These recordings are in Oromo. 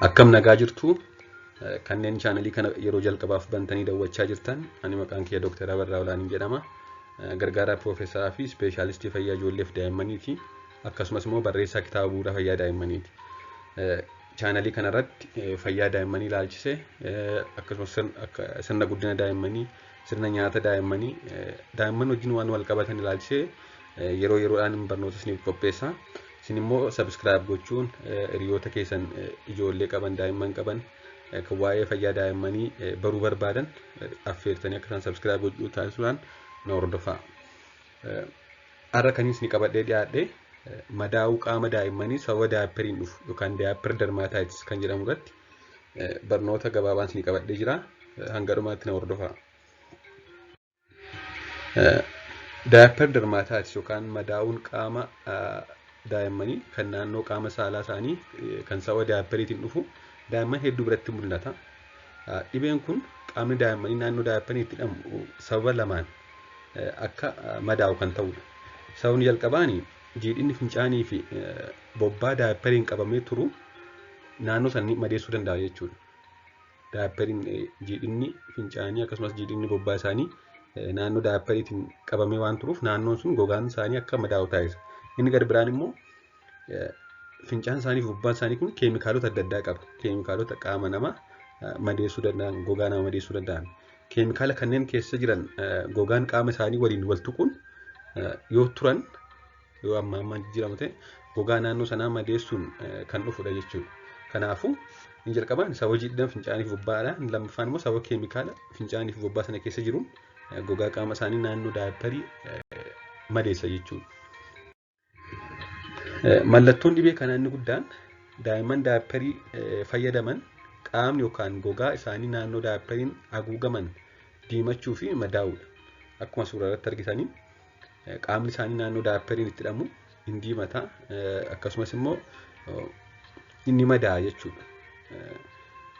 Akkam nagaa jirtu kanneen chaanalii kana yeroo jalqabaaf bantanii daawwachaa jirtan ani maqaan kiyya Dr. Abarraa Olaaniin jedhama. Gargaaraa Piroofeesaraa fi Ispeeshaalistii Fayyaa Ijoolleef Daa'immaniiti. Akkasumas immoo barreessaa kitaaba bu'uura fayyaa daa'immaniiti. Chaanalii kanarratti fayyaa daa'immanii ilaalchisee akkasumas sirna guddina daa'immanii, sirna nyaata daa'immanii, daa'imman wajjin waan wal qabatan ilaalchisee yeroo yeroodhaan barnoota isiniif qopheessa. Isin immoo subscribe gochuun hiriyoota keessan ijoollee qaban, daa'imman qaban kan waa'ee fayyaa daa'immanii baruu barbaadan affeertanii akka isaan subscribe gochuu taasisuudhaan na hordofaa. Har'a kan isin qabadhee dhiyaadhe madaa'uu qaama daa'immanii sababa daayipperiin dhufu yookaan daayipper dermaatitis kan jedhamu irratti barnoota gabaabaan isin qabadhee jira. Hanga dhumaatti na hordofaa. Daayipper dermaatitis yookaan madaa'uun qaama daa'immanii kan naannoo qaama saalaa isaanii kan sababa daayipperiitiin dhufu daa'imman hedduu biratti mul'ata. Dhibeen kun qaamni daa'immanii naannoo daayipperiitti hidhamu sababa lamaan akka madaa'u kan ta'udha. Sababni jalqabaani jiidhinni fincaanii fi bobbaa daayipperiin qabamee turu naannoo sananii madeessuu danda'a jechuudha. Daayipperiin jiidhinni fincaanii akkasumas jiidhinni bobbaa isaanii naannoo daayipperiitiin qabamee waan turuuf naannoon sun gogaan isaanii akka madaa'u taasisa. Inni gara biraan immoo fincaan isaanii fi bobbaan isaanii kun keemikaalota adda addaa qaba. Keemikaalota qaama namaa madeessuu danda'an, gogaa nama madeessuu danda'an. Keemikaala kanneen keessa jiran gogaan qaama isaanii waliin wal tuquun yoo turan yoo ammaan jijjiiramu ta'e gogaa naannoo sanaa madeessuun kan dhufudha jechuudha. Kanaafuu inni jalqabaan sababa jiidhina fincaanii fi bobbaadha. Inni lammaffaan immoo sababa keemikaala fincaanii fi bobbaa sana keessa jiruun gogaa qaama isaanii naannoo daayipperii madeessa jechuudha. Mallattoon dhibee kanaa inni guddaan daa'imman daayipperii fayyadaman qaamni yookaan gogaa isaanii naannoo daayipperiin haguugaman diimachuu fi madaa'uudha. Akkuma suuraa irratti argitanii qaamni isaanii naannoo daayipperiin itti hidhamu hin diimata akkasumas immoo inni madaa'a jechuudha.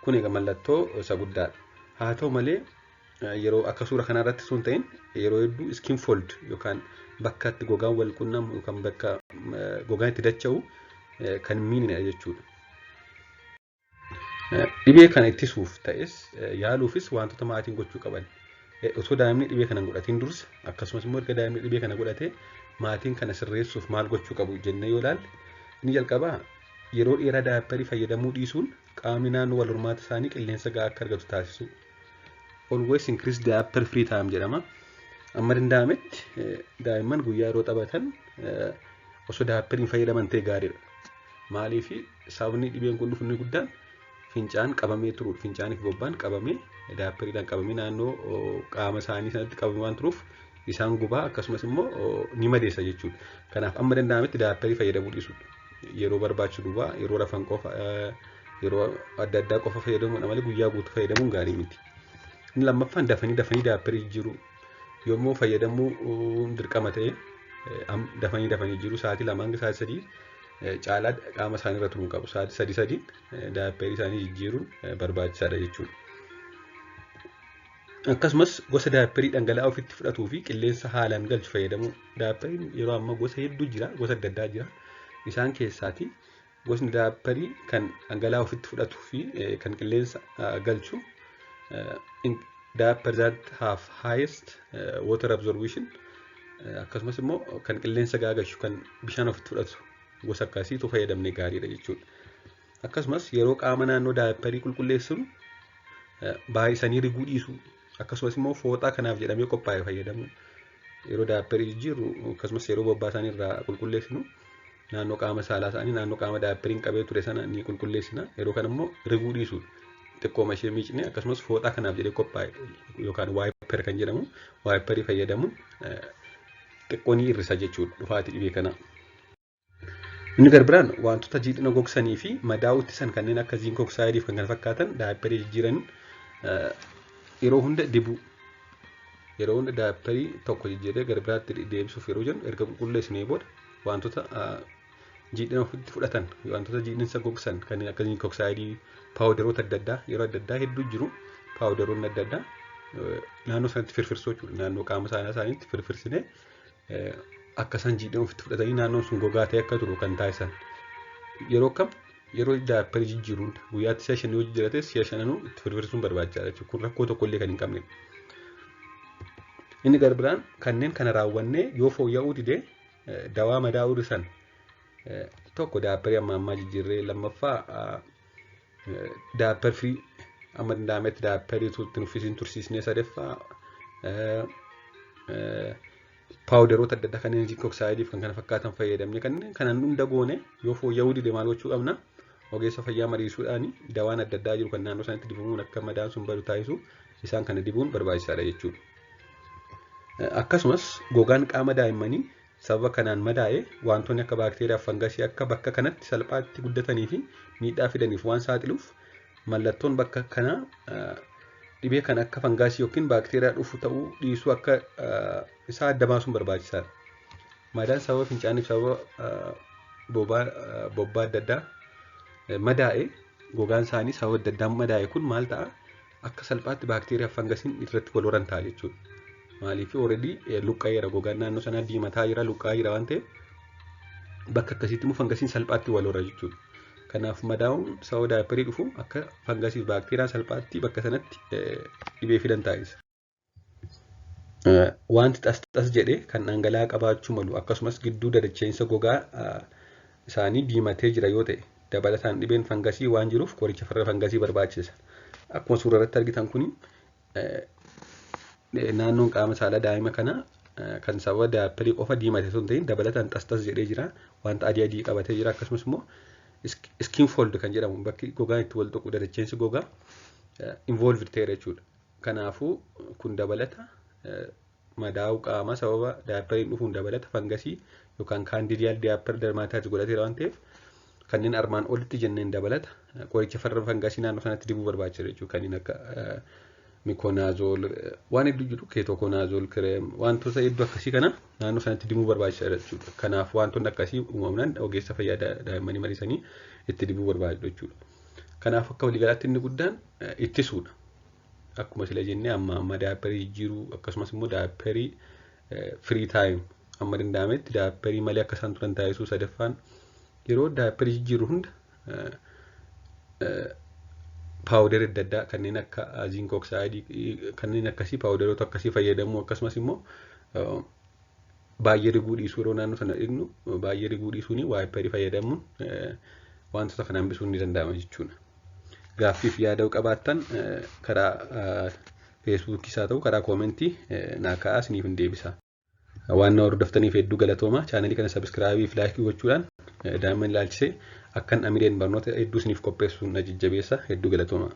Kun egaa mallattoo isa guddaadha. Haa ta'u malee yeroo akka suura kana irratti sun ta'in yeroo hedduu skin fold yookaan bakka itti gogaan wal quunnamu yookaan bakka gogaan itti dacha'u kan miidhina jechuudha. Dhibee kana ittisuuf ta'es yaaluufis wantoota maatiin gochuu qaban. Osoo daa'imni dhibee kana godhatiin dursa akkasumas immoo erga daa'imni dhibee kana godhatee maatiin kana sirreessuuf maal gochuu qabu jennee yoo ilaalle inni jalqabaa yeroo dheeraa daayipperii fayyadamuu dhiisuun qaamni naannoo wal hormaata isaanii qilleensa gahaa akka argatu taasisu. Always increase diaper free time jedhama. Amma danda'ametti daa'imman guyyaa yeroo taphatan osoo daayipperiin fayyadaman ta'e gaariidha. Maaliif sababni dhibeen kun dhufu inni guddaan fincaan qabamee turu, fincaanii fi bobbaan qabamee daayipperiidhaan qabamee naannoo qaama isaanii sanatti qabamee waan turuuf isaan gubaa akkasumas immoo ni madeessa jechuudha. Kanaaf amma danda'ametti daayipperii fayyadamuu dhiisudha. Yeroo barbaachisu duwwaa yeroo rafan qofa yeroo adda addaa qofa fayyadamuudha malee guyyaa guutuu fayyadamuun gaarii miti. Inni lammaffaan dafanii daayipperii jijjiiruu yommuu fayyadamuu dirqama ta'e dafanii jijjiiruu sa'aatii lamaan hanga sa'aatii sadii caalaa qaama isaanii irra turuu qabu. Sa'aatii sadii daayipperii isaanii jijjiiruun barbaachisaadha jechuudha. Akkasumas gosa daayipperii dhangala'aa ofitti fudhatuu fi qilleensa haalaan galchu fayyadamuu. Daayipperiin yeroo ammaa gosa hedduu jira, gosa adda addaa jira. Isaan keessaati gosni daayipperii kan dhangala'aa ofitti fudhatuu fi kan qilleensa galchu diaper that have highest water absorption akkasumas immoo kan qilleensa gaagashu kan bishaan ofitti fudhatu gosa akkasiitu fayyadamne gaariidha jechuudha. Akkasumas yeroo qaama naannoo daayipperii qulqulleessinu baay'isanii riguu dhiisu akkasumas immoo fooxaa kanaaf jedhamee qophaa'e fayyadamu. Yeroo daayipperii jijjiirru akkasumas yeroo bobbaa isaanii irraa qulqulleessinu naannoo qaama saalaa isaanii naannoo qaama daayipperiin qabee ture sana ni qulqulleessina. Yeroo kana immoo riguu dhiisu xiqqoo mashee miicne akkasumas fooxaa kanaaf jedhee qophaa'e yookaan waayipper kan jedhamu waayipperii fayyadamuun xiqqoo ni hir'isa jechuudha dhufaatii dhibee kanaa. Inni gara biraan wantoota jiidhina gogsanii fi madaa'uu ittisan kanneen akka ziink oksaayiidii fi kan kana fakkaatan daayipperii jijjiiran yeroo hunda dibuu. Yeroo hunda daayipperii tokko jijjiiree gara biraatti deebisuuf yeroo jennu erga qulqulleessinee booda wantoota jiidhina ofitti fudhatan wantoota jiidhinsa gogsan kanneen akka ziink oksaayiidii paawudaroota adda addaa yeroo adda addaa hedduu jiru paawudaroonni adda addaa naannoo sanatti firfirsuu jechuudha. Naannoo qaama isaaniitti firfirsinee akka isaan jiidhina ofitti fudhatanii naannoon sun gogaa ta'e akka turu kan taasisan. Yeroo kam yeroo daapparii jijjiiruun guyyaatti si'a 5 yoo jijjiirates si'a 5 itti firfirsuun barbaachisaadha jechuudha. Kun rakkoo tokkollee kan hin qabne. Inni garbiraan kanneen kana raawwannee yoo fooyya'uu didee dawaa madaa'uu dhiisan tokko daapparii amma jijjiirree lammaffaa daapparii fi amma danda'ametti daapparii nuffisiin tursiisnee sadaffaa paawudaroota adda addaa kanneen zinkii oksaayidiif kan kana fakkaatan fayyadamne kanneen hunda goone yoo fooyya'uu dide maal gochuu qabna? Ogeessa fayyaa mariisuudhaan dawaan adda addaa jiru kan naannoo isaaniitti dibamuun akka madaan sun badu taasisu isaan kana dibuun barbaachisaadha jechuudha. Akkasumas gogaan qaama daa'immanii sababa kanaan madaa'e wantoonni akka baakteeriyaa fi fangasii akka bakka kanatti salphaatti guddatanii fi miidhaa fidaniif waan saaxiluuf mallattoon bakka kanaa dhibee kan akka fangasii yookiin baakteeriyaa dhufu ta'uu dhiisuu akka isaa adda baasuun barbaachisaadha. Madaan sababa fincaaniif sababa bobbaa adda addaa madaa'e gogaan isaanii sababa adda addaa madaa'e kun maal ta'a? Akka salphaatti baakteeriyaa fi fangasiin irratti wal horan ta'a jechuudha. Maaliif already luqqa'eera gogaan naannoo sanaa diimataa jira luqqa'aa jira waan ta'eef bakka akkasiitti immoo fangasiin salphaatti wal hora jechuudha. Kanaaf madaa'uun sababa daapparii dhufu akka fangasii fi baakteeriyaan salphaatti bakka sanatti dhibee fidan taasisa. Wanti xas jedhee kan dhangala'aa qabaachuu malu akkasumas gidduu dadacheensa gogaa isaanii diimatee jira yoo ta'e dabalataan dhibeen fangasii waan jiruuf qoricha farra fangasii barbaachisa. Akkuma suuraa irratti argitan kuni naannoon qaama saalaa daa'ima kanaa kan sababa daapparii qofa diimatee osoo hin ta'in dabalataan xas jedhee jira wanta adii qabatee jira akkasumas immoo skin fold kan jedhamu bakki gogaan itti wal tuqu dadacheensi gogaa involved ta'e jechuudha. Kanaafuu kun dabalata madaa'uu qaama sababa daappariin dhufuun dabalata fangasii yookaan kaandidiyaal daappar dermaataayitis godhateera waan ta'eef kanneen armaan olitti jenneen dabalata qoricha farra fangasii naannoo sanatti dibuu barbaachisa jechuudha. Kanneen akka mikonaazool waan hedduu jiru keetokonaazool kireem wantoota hedduu akkasii kana naannoo sanatti dibuu barbaachisaadha jechuudha. Kanaaf wantoonni akkasii uumamuudhaan ogeessa fayyaa daa'immanii mariisanii itti dibuu barbaadu jechuudha. Kanaaf akka waliigalaatti inni guddaan ittisuudha. Akkuma sila jennee amma daapparii jijjiiruu akkasumas immoo daapparii firii taayim amma danda'ametti daapparii malee akka isaan turan taasisuu sadaffaan yeroo daapparii jijjiiruu hunda paawudarii adda addaa kanneen akka zinkii oksaayiidii kanneen akkasii paawudaroota akkasii fayyadamuu akkasumas immoo baay'ee riguu dhiisuu yeroo naannoo sana dhignu baay'ee riguu dhiisuun waayipparii fayyadamuun wantoota kana hambisuun ni danda'ama jechuudha. Gaaffiif yaada qabaattan karaa feesbuukii haa ta'u karaa koomentii naa ka'aa isiniif hin deebisa. Waan na hordoftaniif hedduu galatooma. Chaanalii kana sabiskiraabii fi laayikii gochuudhaan daa'imman ilaalchisee akkan dhamileen barnoota hedduu isiniif qopheessuun na jajjabeessa hedduu galatooma.